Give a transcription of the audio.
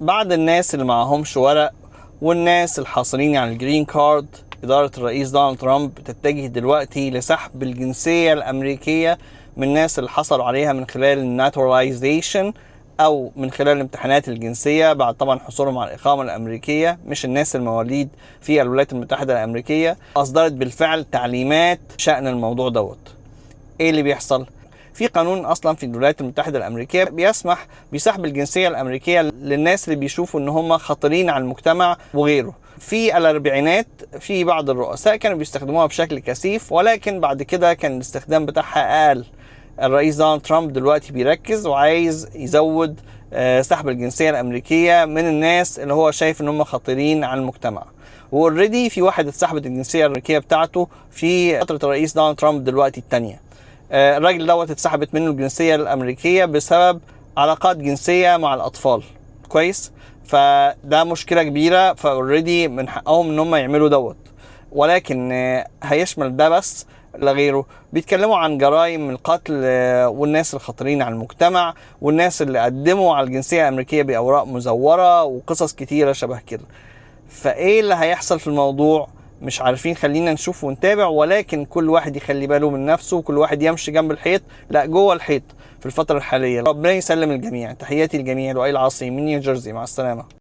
بعد الناس اللي معهمش ورق والناس الحاصلين على الجرين كارد، إدارة الرئيس دونالد ترامب تتجه دلوقتي لسحب الجنسية الأمريكية من الناس اللي حصلوا عليها من خلال الناتوراليزيشن أو من خلال امتحانات الجنسية بعد طبعا حصولهم على الإقامة الأمريكية، مش الناس المواليد في الولايات المتحدة الأمريكية. أصدرت بالفعل تعليمات شأن الموضوع دوت. إيه اللي بيحصل؟ في قانون اصلا في الولايات المتحده الامريكيه بيسمح بسحب الجنسيه الامريكيه للناس اللي بيشوفوا ان هم خطرين على المجتمع وغيره. في الاربعينات في بعض الرؤساء كانوا بيستخدموها بشكل كثيف، ولكن بعد كده كان الاستخدام بتاعها اقل. الرئيس دونالد ترامب دلوقتي بيركز وعايز يزود سحب الجنسيه الامريكيه من الناس اللي هو شايف ان هم خطيرين على المجتمع. واوريدي في واحد اتسحبت الجنسيه الامريكيه بتاعته في فتره الرئيس دونالد ترامب دلوقتي الثانيه. الراجل دوت اتسحبت منه الجنسية الأمريكية بسبب علاقات جنسية مع الأطفال. كويس؟ فده مشكلة كبيرة، فاوريدي من حقهم ان هم يعملوا دوت. ولكن هيشمل ده بس لا غيره. بيتكلموا عن جرائم القتل والناس الخطرين على المجتمع والناس اللي قدموا على الجنسية الأمريكية بأوراق مزورة وقصص كتيرة شبه كده. فايه اللي هيحصل في الموضوع مش عارفين. خلينا نشوف ونتابع، ولكن كل واحد يخلي باله من نفسه وكل واحد يمشي جنب الحيط لا جوه الحيط في الفترة الحالية. ربنا يسلم الجميع. تحياتي للجميع. لؤي العاصي من نيوجيرسي. مع السلامة.